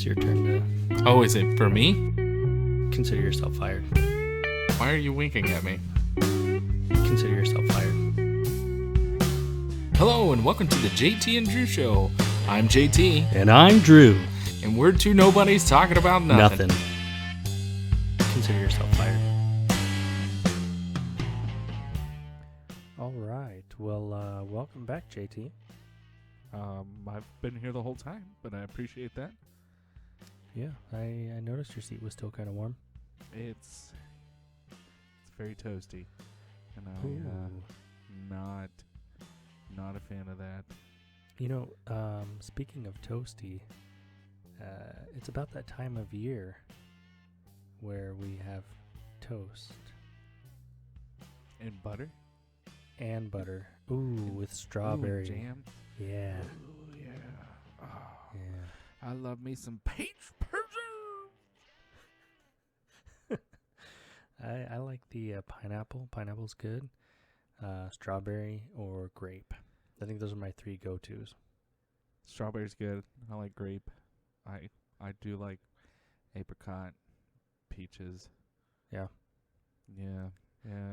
It's your turn to Oh, is it for me? consider yourself fired. Why are you winking at me? Consider yourself fired. Hello, and welcome to the JT and Drew Show. I'm JT, And I'm Drew. and we're two nobodies talking about nothing. Consider yourself fired. All right. Well, welcome back, JT. I've been here the whole time, but I appreciate that. Yeah, I noticed your seat was still kind of warm. It's very toasty, and Ooh. not a fan of that. You know, speaking of toasty, it's about that time of year where we have toast And butter, and butter. Ooh, with strawberry. Ooh, jam. Yeah. Ooh, yeah. Oh, Yeah. I love me some peach preserve. I like the pineapple. Pineapple's good. Strawberry or grape. I think those are my three go-tos. Strawberry's good. I like grape. I do like apricot, peaches. Yeah. Yeah.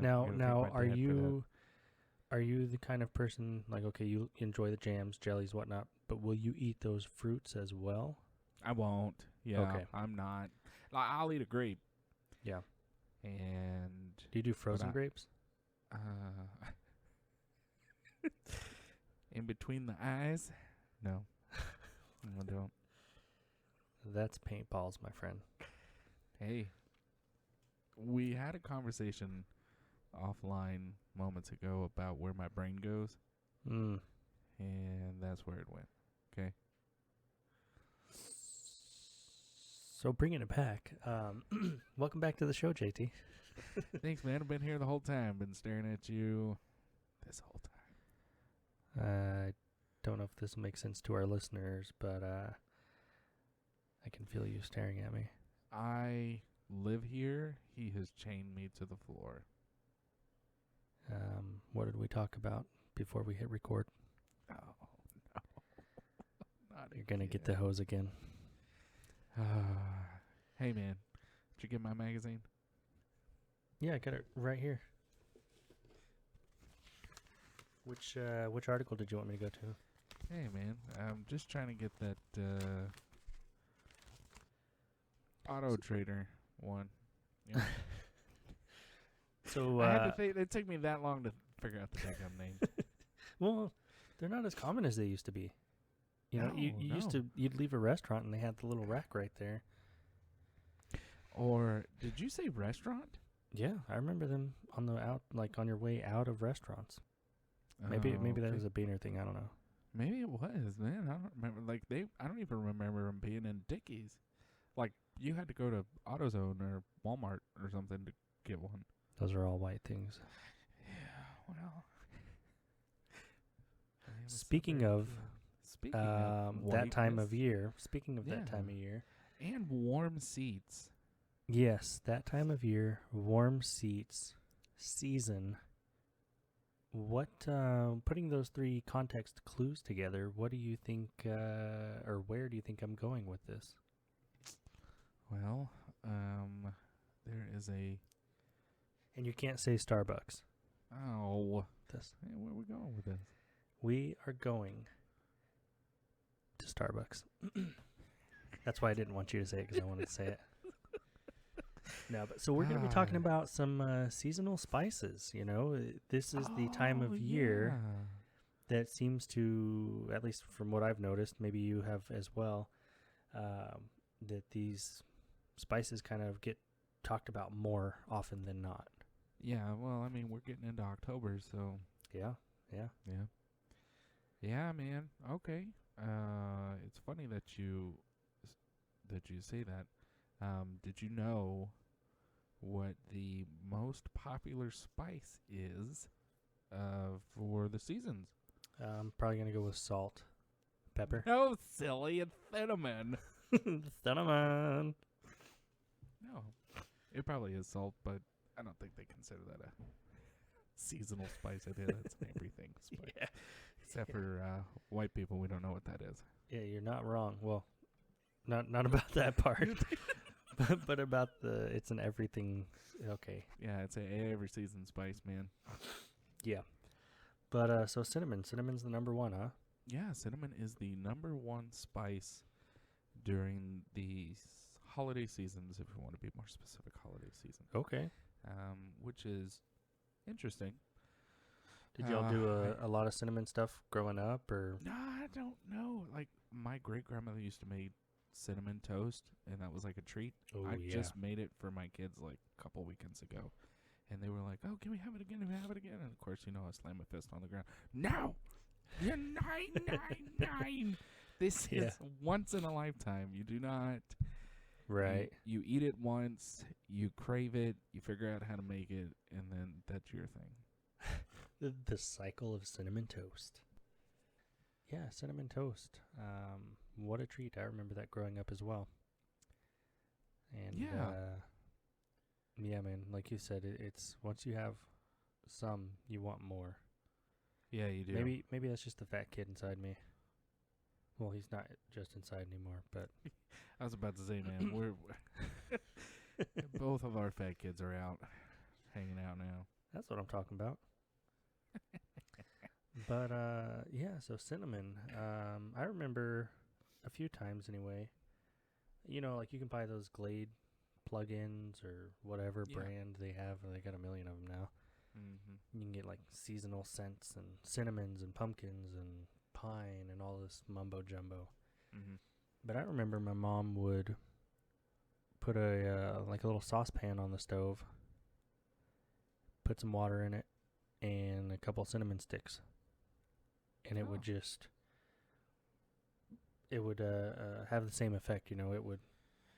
Now, I gotta thank my are dad for that. you the kind of person like, okay, you enjoy the jams, jellies, whatnot, but will you eat those fruits as well? I won't. Yeah. Okay. I'm not. I'll eat a grape. Yeah. And Do you do frozen I- grapes? in between the eyes, no, I don't. That's paintballs, my friend. Hey, we had a conversation offline moments ago about where my brain goes, Mm. and that's where it went. Okay. So bringing it back, welcome back to the show, JT. Thanks, man. I've been here the whole time. Been staring at you this whole time. I don't know if this will make sense to our listeners, but I can feel you staring at me. I live here. He has chained me to the floor. What did we talk about before we hit record? Oh, no. Not You're going to get again. the hose again. Hey, man. Did you get my magazine? Yeah, I got it right here. Which article did you want me to go to? Hey, man. I'm just trying to get that Auto Trader one. You know? So, I had to think. It took me that long to figure out the damn name. well, they're not as common as they used to be. You know, you used to, you'd leave a restaurant and they had the little rack right there. Or did you say restaurant? Yeah, I remember them on the on your way out of restaurants. Maybe that okay. was a Boehner thing. I don't know. Maybe it was, man. I don't remember. I don't even remember them being in Dickies. Like, you had to go to AutoZone or Walmart or something to get one. Those are all white things. Yeah, well. I am a Speaking suburb, of, yeah. Speaking of that time whiteness of year. Speaking of that Yeah. time of year. and warm seats. Yes, that time of year, warm seats, season. What, putting those three context clues together, what do you think, or where do you think I'm going with this? Well, there is a. And you can't say Starbucks. Oh, This. hey, where are we going with this? We are going to Starbucks. That's why I didn't want you to say it, because I wanted to say it. No, but so we're going to be talking about some seasonal spices. You know, this is the time of year that seems to, at least from what I've noticed, maybe you have as well, that these spices kind of get talked about more often than not. Yeah, well, I mean, we're getting into October, so Yeah. yeah, man. Okay. It's funny that you say that. Did you know what the most popular spice is for the seasons? I'm probably going to go with salt. Pepper. No, silly, it's cinnamon. Cinnamon. No, it probably is salt, but I don't think they consider that a seasonal spice. I think that's an everything spice. Yeah. Except for white people, we don't know what that is. Yeah, you're not wrong. Well, not about that part, but about it's an everything. Okay. Yeah, it's a every season spice, man. Yeah. But so cinnamon's the number one, huh? Yeah, cinnamon is the number one spice during the holiday seasons, if we want to be more specific, holiday season. Okay. Which is interesting. Did y'all do a lot of cinnamon stuff growing up, or? No, I don't know. Like, my great-grandmother used to make cinnamon toast, and that was like a treat. Oh, I yeah. just made it for my kids like a couple weekends ago. And they were like, "Oh, can we have it again? Can we have it again?" And of course, you know, I slam my fist on the ground. No! You're 999! This Yeah. is once in a lifetime. You do not. Right. You eat it once, you crave it, you figure out how to make it, and then that's your thing. The cycle of cinnamon toast. Yeah, cinnamon toast. What a treat. I remember that growing up as well. And Yeah. yeah, man, like you said, it's once you have some, you want more. Yeah, you do. Maybe that's just the fat kid inside me. Well, he's not just inside anymore, but I was about to say, man, we're both of our fat kids are out, hanging out now. that's what I'm talking about. But yeah, so cinnamon. I remember a few times anyway. You know, like you can buy those Glade plug-ins or whatever Yeah. brand they have. They got a million of them now. Mm-hmm. You can get like seasonal scents and cinnamons and pumpkins and pine and all this mumbo jumbo. Mm-hmm. But I remember my mom would put a like a little saucepan on the stove, put some water in it, and a couple cinnamon sticks, and it would Oh. just have the same effect. You know, it would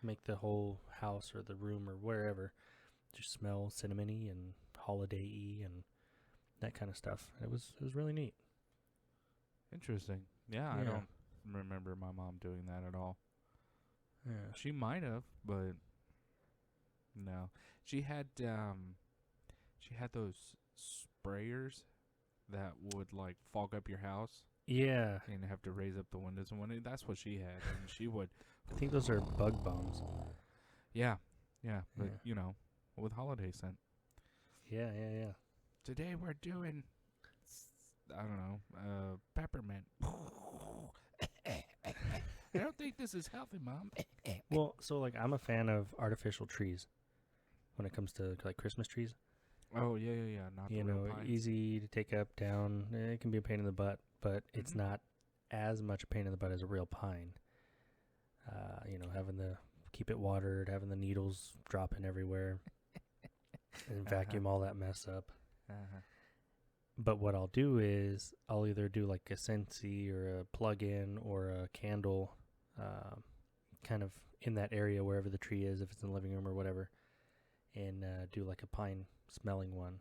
make the whole house or the room or wherever just smell cinnamony and holiday-y and that kind of stuff. It was really neat. Interesting. Yeah, I Yeah. don't remember my mom doing that at all. Yeah. She might have, but no. She had those sprayers that would like fog up your house Yeah. and have to raise up the windows and windows. That's what she had, and she would. I think those are bug bombs. Yeah, but Yeah. you know, with holiday scent. Yeah. Today we're doing, I don't know, peppermint. I don't think this is healthy, Mom. Well, so like I'm a fan of artificial trees when it comes to like Christmas trees. Oh yeah. Not You the know, real pines. easy to take up, down. It can be a pain in the butt, but it's Mhm. not as much a pain in the butt as a real pine. You know, having to keep it watered, having the needles dropping everywhere, and vacuum all that mess up. Uh-huh. But what I'll do is I'll either do like a Scentsy or a plug-in or a candle, kind of in that area wherever the tree is, if it's in the living room or whatever, and do like a pine smelling one.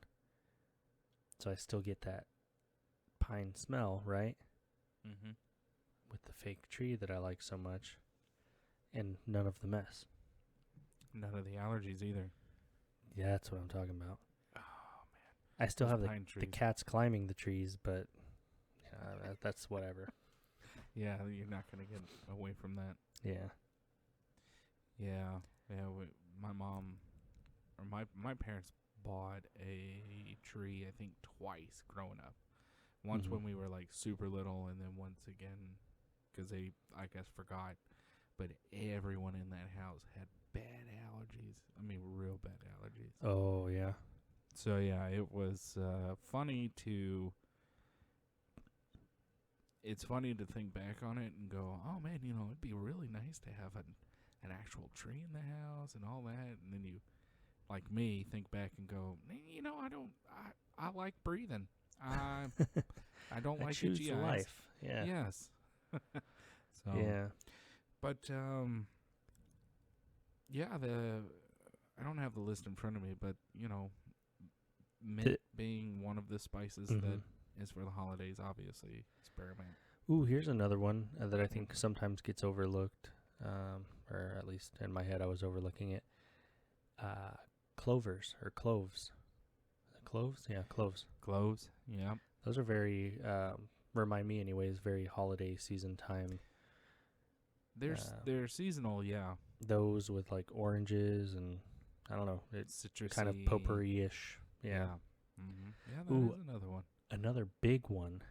So I still get that pine smell, right? Mm-hmm. With the fake tree that I like so much, and none of the mess. None of the allergies either. Yeah, that's what I'm talking about. Oh I still those have the pine trees. cats climbing the trees, but that's whatever. Yeah, you're not gonna get away from that. Yeah. Yeah. My mom, or my parents bought a tree. I think twice growing up. Once Mhm. when we were like super little, and then once again because they, I guess, forgot. But everyone in that house had bad allergies. I mean, real bad allergies. Oh, yeah. So yeah, it was funny to. It's funny to think back on it and go, oh man, you know, it'd be really nice to have an actual tree in the house and all that. And then you, like me, think back and go, you know, I like breathing. I don't I like choose itchy the eyes. life. Yeah. Yes. So Yeah. but yeah, I don't have the list in front of me, but you know, mint being one of the spices that Mhm. is for the holidays, obviously. Spearmint. Ooh, here's another one that I think sometimes gets overlooked, or at least in my head I was overlooking it. Clovers or cloves. Cloves? Yeah, cloves. Cloves. Yeah. Those are very, remind me anyways, very holiday season time. They're seasonal, yeah. those with like oranges and I don't know. It's Citrusy. kind of potpourri-ish. Yeah. Yeah, that Ooh. is another one. Another big one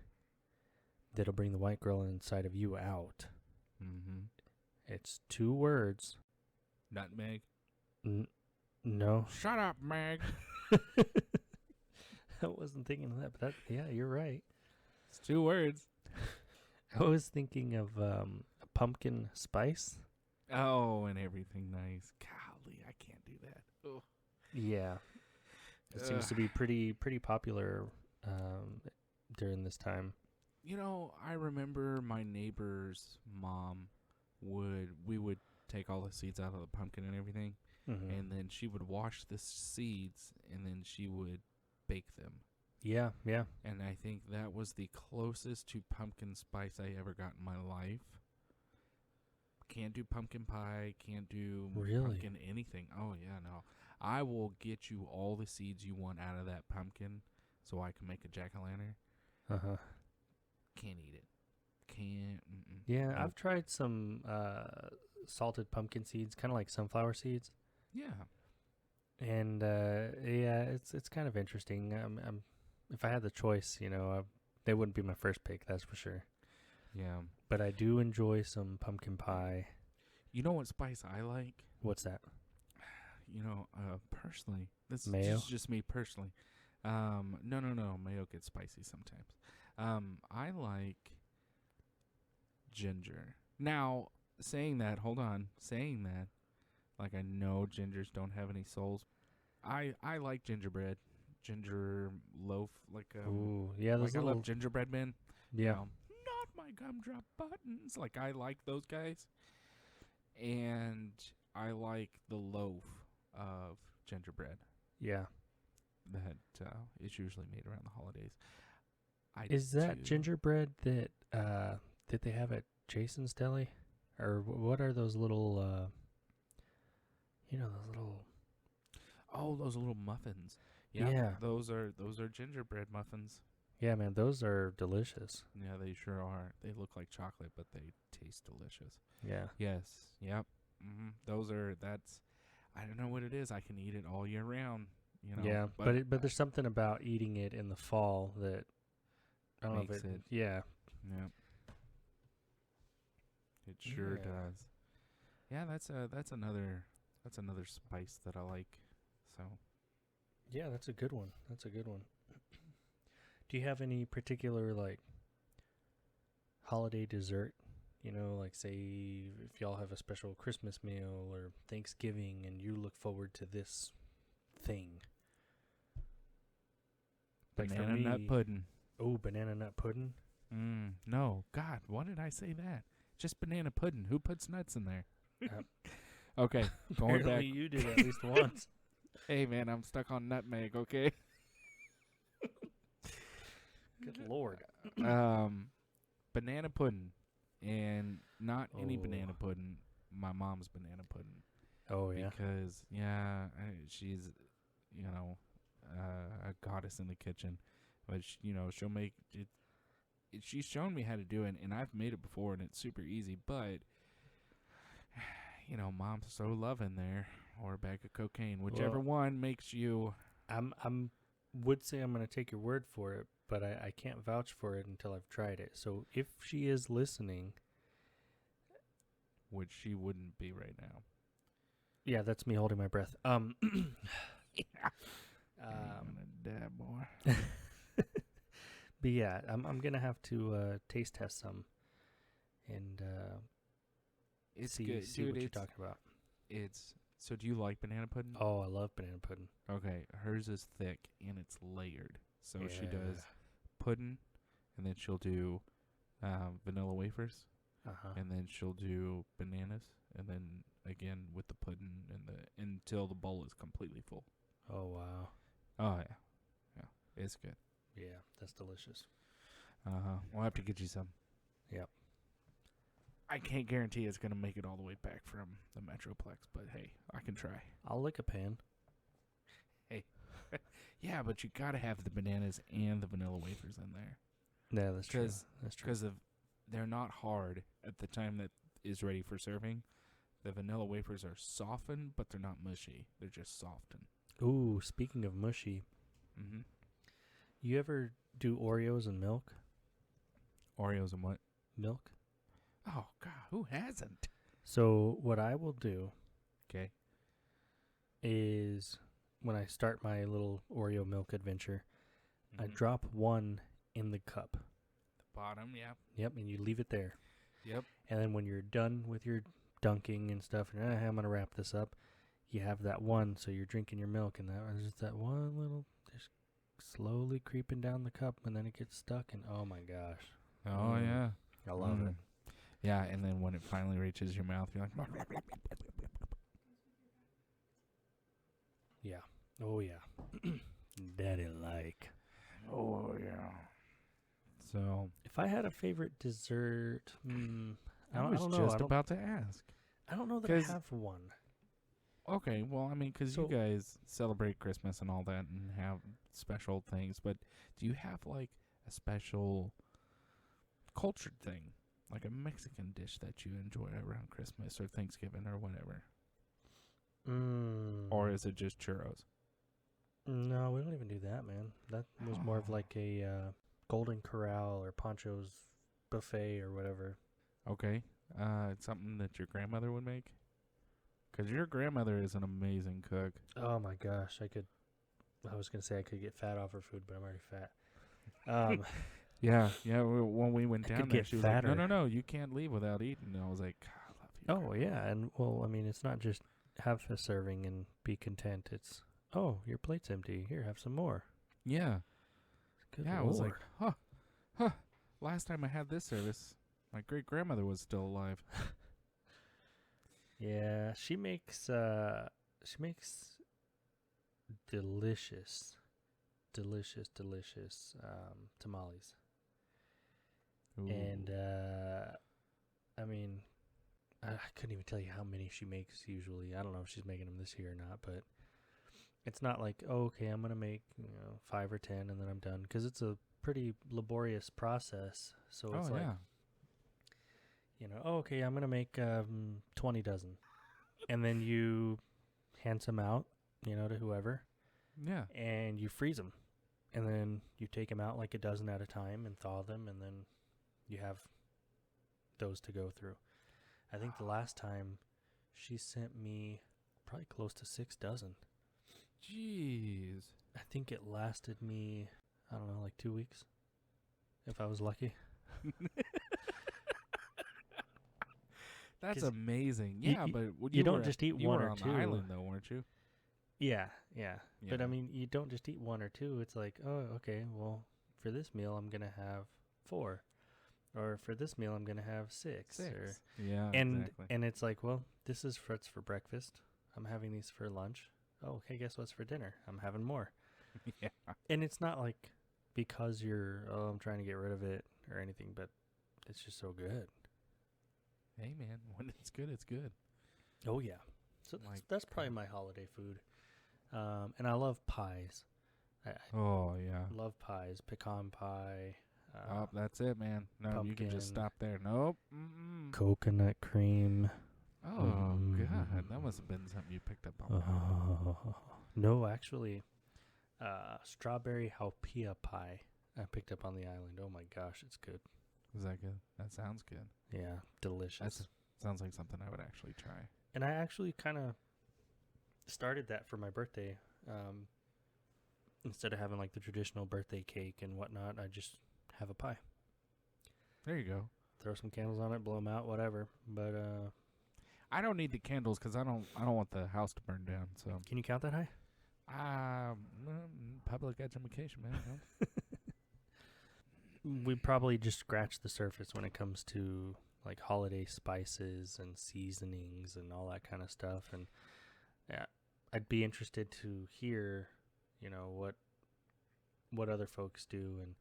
that'll bring the white girl inside of you out. It's 2 words. Nutmeg. No. Shut up, Meg. I wasn't thinking of that, but yeah, you're right. It's 2 words. I was thinking of a pumpkin spice. Oh, and everything nice. Golly, I can't do that. Oh. Yeah. It seems to be pretty popular during this time. You know, I remember my neighbor's mom we would take all the seeds out of the pumpkin and everything, and then she would wash the seeds, and then she would bake them. Yeah. And I think that was the closest to pumpkin spice I ever got in my life. Can't do pumpkin pie, can't do pumpkin anything. Oh, yeah, no. I will get you all the seeds you want out of that pumpkin so I can make a jack-o'-lantern. Can't eat it. Can't. Yeah, I've tried some salted pumpkin seeds, kind of like sunflower seeds. Yeah. And yeah, it's kind of interesting. If I had the choice, they wouldn't be my first pick, that's for sure. Yeah. But I do enjoy some pumpkin pie. You know what spice I like? What's that? Personally, this Mayo? is just me personally. No. Mayo gets spicy sometimes. I like ginger. Now, saying that, like I know gingers don't have any souls. I like gingerbread, ginger loaf, like ooh, yeah, those like I love gingerbread men. Yeah. Not my gumdrop buttons. Like I like those guys, and I like the loaf of gingerbread. Yeah. That is usually made around the holidays. Is that gingerbread that they have at Jason's Deli, or what are those little? Those little. Oh, those little muffins. Yeah. Those are gingerbread muffins. Yeah, man, those are delicious. Yeah, they sure are. They look like chocolate, but they taste delicious. Yeah. Yes. Yep. That's. I don't know what it is. I can eat it all year round. Yeah, but there's something about eating it in the fall that I don't know if it. Yeah. Yep. It sure does. Yeah, that's another spice that I like. So. Yeah, that's a good one. Do you have any particular holiday dessert? Like say if y'all have a special Christmas meal or Thanksgiving and you look forward to this thing. Banana nut pudding. Oh, banana nut pudding? No. God, why did I say that? Just banana pudding. Who puts nuts in there? Okay, going back. You did at least once. Hey, man, I'm stuck on nutmeg, okay? Good Lord. Banana pudding. And not any banana pudding. My mom's banana pudding. Oh, yeah? Because, she's, a goddess in the kitchen. But, she'll make it. She's shown me how to do it, and I've made it before, and it's super easy. But, mom's so loving there. Or a bag of cocaine. Whichever one makes you... would say I'm going to take your word for it, but I can't vouch for it until I've tried it. So if she is listening... Which she wouldn't be right now. Yeah, that's me holding my breath. I'm gonna die, boy. But yeah, I'm gonna have to taste test some and see what you're talking about. So do you like banana pudding? Oh, I love banana pudding. Okay, hers is thick and it's layered. So she does pudding, and then she'll do vanilla wafers, and then she'll do bananas, and then again with the pudding until the bowl is completely full. Oh wow. Oh yeah, it's good. Yeah, that's delicious. We'll have to get you some. Yep. I can't guarantee it's gonna make it all the way back from the Metroplex, but hey, I can try. I'll lick a pan. Hey, yeah, but you gotta have the bananas and the vanilla wafers in there. Yeah, that's true. Because they're not hard at the time that is ready for serving. The vanilla wafers are softened, but they're not mushy. They're just softened. Ooh, speaking of mushy, Mm-hmm. you ever do Oreos and milk? Oreos and what? Milk? Oh, God, who hasn't? So what I will do Okay. is when I start my little Oreo milk adventure, I Mhm. drop one in the cup. The bottom, yeah. Yep, and you leave it there. Yep. And then when you're done with your dunking and stuff, and I'm going to wrap this up, you have that one, so you're drinking your milk, and that just that one little, just slowly creeping down the cup, and then it gets stuck, and oh my gosh. Oh, Mm. yeah. I love it. Yeah, and then when it finally reaches your mouth, you're like, Yeah. Oh, yeah. Daddy like. oh, yeah. So, If I had a favorite dessert, I I was don't know. just about to ask. I don't know that I 'Cause- have one. Okay, well, I mean, because So- you guys celebrate Christmas and all that and have special things, but do you have, like, a special cultured thing? Like a Mexican dish that you enjoy around Christmas or Thanksgiving or whatever? Or is it just churros? No, we don't even do that, man. That was more of like a Golden Corral or Pancho's buffet or whatever. Okay. It's something that your grandmother would make? Because your grandmother is an amazing cook. Oh my gosh, I was gonna say I could get fat off her food, but I'm already fat. Yeah. When we went I down could there, get she was like, fatter. no, you can't leave without eating. And I was like, God, I love you. Oh yeah, and well, I mean, it's not just have a serving and be content. It's your plate's empty. Here, have some more. Yeah. Good Yeah, I was like, Lord. last time I had this service, my great grandmother was still alive. Yeah, she makes delicious tamales. And I mean, I couldn't even tell you how many she makes usually. I don't know if she's making them this year or not, but it's not like, okay, I'm gonna make 5 or 10 and then I'm done, because it's a pretty laborious process. So it's like, okay, I'm gonna make 20 dozen, and then you hand some out, to whoever, yeah. and you freeze them, and then you take them out like a dozen at a time and thaw them, and then you have those to go through. I think the last time she sent me probably close to 6 dozen. Jeez. I think it lasted me, I don't know, like 2 weeks, if I was lucky. That's 'Cause amazing. you- Yeah, but you don't just eat you one were or on two. the island though, weren't you? Yeah. But I Yeah. mean, you don't just eat 1 or 2. It's like, oh, okay, well, for this meal, I'm going to have 4. Or for this meal, I'm going to have 6. Or, Yeah, and exactly. and it's like, well, this is what's for breakfast. I'm having these for lunch. Oh, okay, guess what's for dinner? I'm having more. Yeah. And it's not like because I'm trying to get rid of it or anything, but it's just so good. Hey, man, when it's good, it's good. Oh, yeah. So that's probably my holiday food. And I love pies. I Oh, yeah. love pies. Pecan pie. Oh, that's it, man. No, you can just pumpkin. stop there. Nope. Mm-mm. Coconut cream. Oh, God. That must have been something you picked up on. No, actually, strawberry halpia pie I picked up on the island. Oh, my gosh, it's good. Is that good? That sounds good. Yeah, delicious. Sounds like something I would actually try. And I actually kind of started that for my birthday. Instead of having like the traditional birthday cake and whatnot, I just have a pie. There you go. Throw some candles on it, blow them out, whatever. But I don't need the candles because I don't want the house to burn down. So, can you count that high? public education, man. You know? We probably just scratched the surface when it comes to like holiday spices and seasonings and all that kind of stuff. And yeah, I'd be interested to hear, what other folks do. And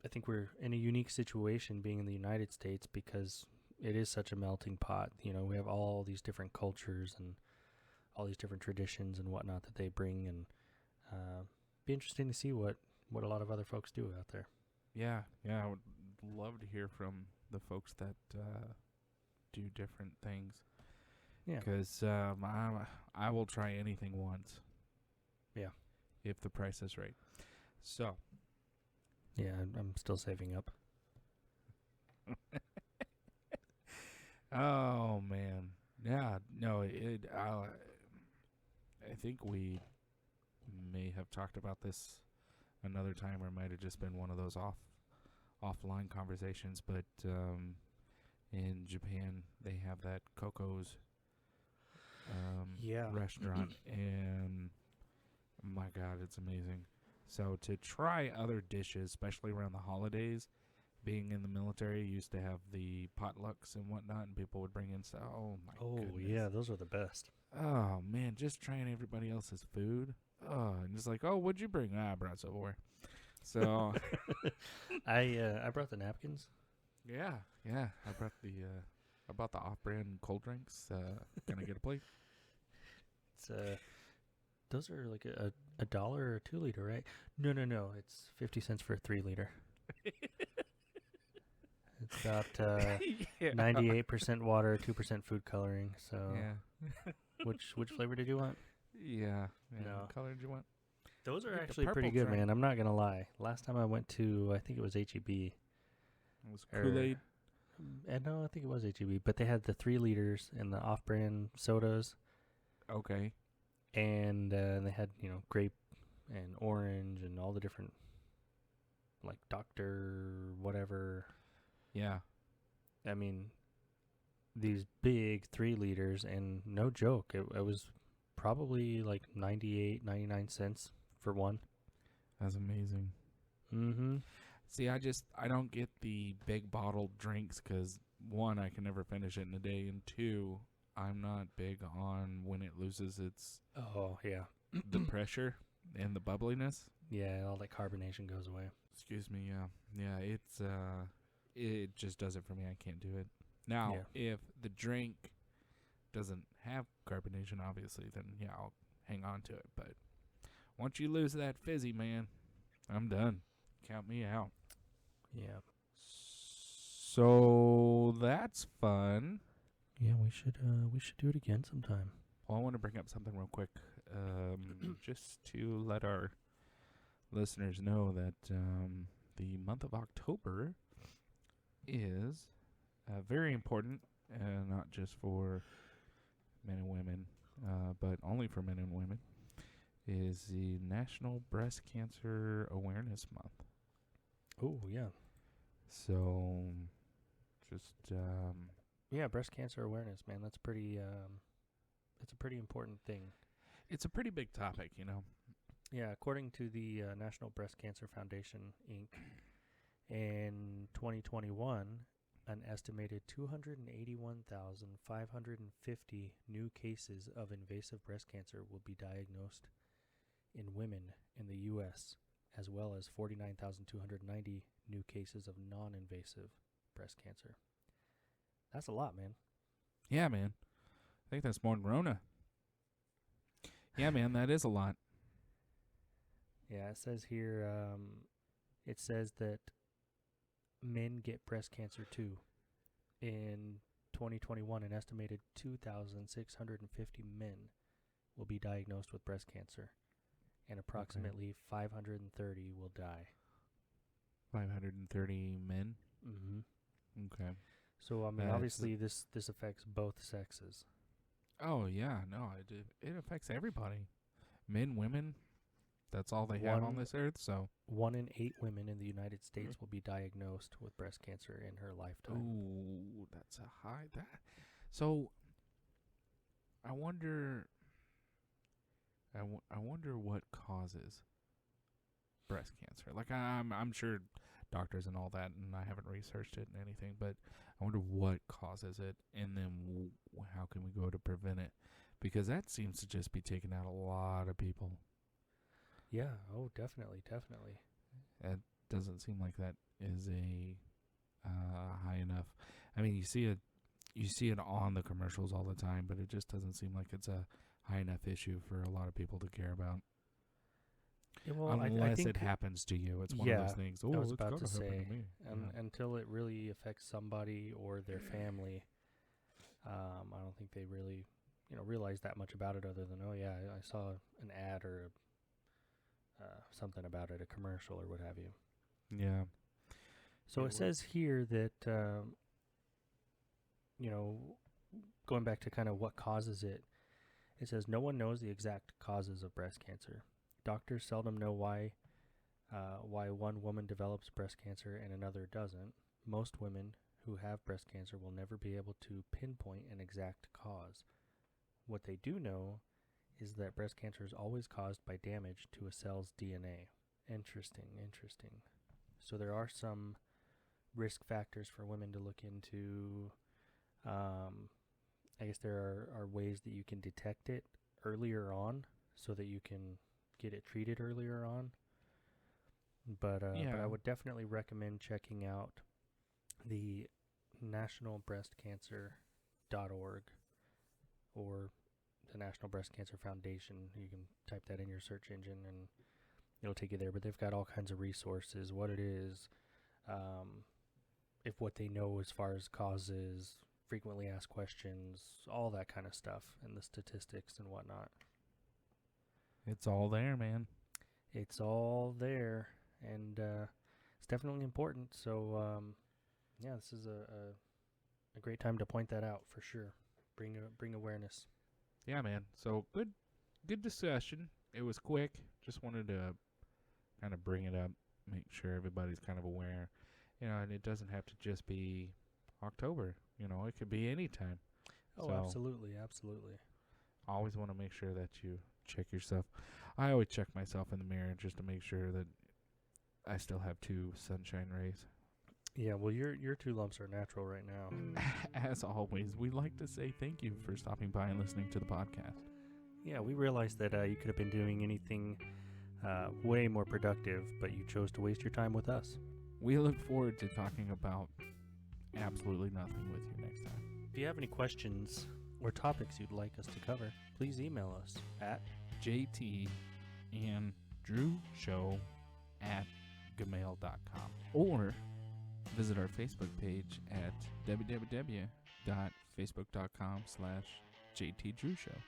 I think we're in a unique situation being in the United States because it is such a melting pot. We have all these different cultures and all these different traditions and whatnot that they bring, and be interesting to see what a lot of other folks do out there. Yeah, I would love to hear from the folks that do different things. Yeah. Because I will try anything once. Yeah. If the price is right. So. Yeah, I'm still saving up. Oh man, yeah, no, I think we may have talked about this another time, or it might have just been one of those offline conversations. But in Japan, they have that Coco's Yeah. restaurant, and my God, it's amazing. So to try other dishes, especially around the holidays. Being in the military, used to have the potlucks and whatnot, and people would bring in stuff. Oh my goodness! Yeah, those are the best. Oh man, just trying everybody else's food. Oh, and just like, oh, what'd you bring? I brought silverware. So I brought the napkins. yeah, I bought the off-brand cold drinks. Can I get a plate? It's those are like a $1 or a 2 liter, right? No. It's 50 cents for a 3 liter. It's about 98% water, 2% food coloring. So, Yeah. which flavor did you want? Yeah. No. What color did you want? Those are Get the actually pretty purple good, drink. man. I'm not gonna lie. Last time I went to, I think it was HEB. It was Or- Kool-Aid. And no, I think it was HEB. But they had the 3 liters and the off-brand sodas, Okay. and they had grape and orange and all the different, like Dr. whatever. Yeah. I mean, these big 3 liters, and no joke, it was probably like 99 cents for one. That's amazing. Mm-hmm. See, I don't get the big bottled drinks because, one, I can never finish it in a day, and two, I'm not big on when it loses its Oh, yeah. the pressure and the bubbliness. Yeah, all that carbonation goes away. Excuse me, yeah, it's it just does it for me. I can't do it. Now, if the drink doesn't have carbonation, obviously, then yeah, I'll hang on to it. But once you lose that fizzy, man, I'm done. Count me out. Yeah. So that's fun. Yeah, we should do it again sometime. Well, I want to bring up something real quick, just to let our listeners know that the month of October is very important, not just for men and women, but only for men and women, is the National Breast Cancer Awareness Month. Oh, yeah. So, just Yeah, breast cancer awareness, man. That's pretty it's a pretty important thing. it's a pretty big topic, you know. Yeah, according to the National Breast Cancer Foundation, Inc., in 2021, an estimated 281,550 new cases of invasive breast cancer will be diagnosed in women in the U.S., as well as 49,290 new cases of non-invasive breast cancer. That's a lot, man. Yeah, man. I think that's more than Rona. Yeah, man, that is a lot. Yeah, it says here, it says that men get breast cancer too. In 2021, an estimated 2,650 men will be diagnosed with breast cancer, and approximately 530 will die. 530 men. Mm-hmm. Okay. So, I mean, obviously, this affects both sexes. Oh yeah, no, it affects everybody, men, women. That's all they have on this earth. So 1 in 8 women in the United States will be diagnosed with breast cancer in her lifetime. ooh, that's a high. So I wonder. I wonder what causes breast cancer. Like I'm sure doctors and all that, and I haven't researched it and anything, but I wonder what causes it, and then how can we go to prevent it? Because that seems to just be taking out a lot of people. Yeah. Oh, definitely. It doesn't seem like that is a high enough. I mean, you see it on the commercials all the time, but it just doesn't seem like it's a high enough issue for a lot of people to care about. Well, Unless I think it happens to you. It's one yeah, of those things. I Oh, was it's about going to to happen say, to me. until it really affects somebody or their family, I don't think they really, realize that much about it other than, oh, yeah, I saw an ad or something about it, a commercial or what have you. Yeah. So Yeah, it says here that, going back to kind of what causes it, it says no one knows the exact causes of breast cancer. Doctors seldom know why one woman develops breast cancer and another doesn't. Most women who have breast cancer will never be able to pinpoint an exact cause. What they do know is that breast cancer is always caused by damage to a cell's DNA. Interesting. So there are some risk factors for women to look into. I guess there are ways that you can detect it earlier on so that you can get it treated earlier on. But I would definitely recommend checking out the nationalbreastcancer.org or the National Breast Cancer Foundation. You can type that in your search engine and it'll take you there. But they've got all kinds of resources, what it is, if what they know as far as causes, frequently asked questions, all that kind of stuff, and the statistics and whatnot. It's all there, man. It's all there, and it's definitely important. So, this is a great time to point that out for sure. Bring awareness. Yeah, man. So good discussion. It was quick. Just wanted to kind of bring it up, make sure everybody's kind of aware. And it doesn't have to just be October. It could be any time. Oh, so absolutely. Always want to make sure that you check yourself. I always check myself in the mirror just to make sure that I still have 2 sunshine rays. Yeah, well, your 2 lumps are natural right now. As always, we'd like to say thank you for stopping by and listening to the podcast. Yeah, we realized that you could have been doing anything way more productive, but you chose to waste your time with us. We look forward to talking about absolutely nothing with you next time. If you have any questions or topics you'd like us to cover, please email us at jtandrewshow@gmail.com or visit our Facebook page at www.facebook.com/JTDrewShow.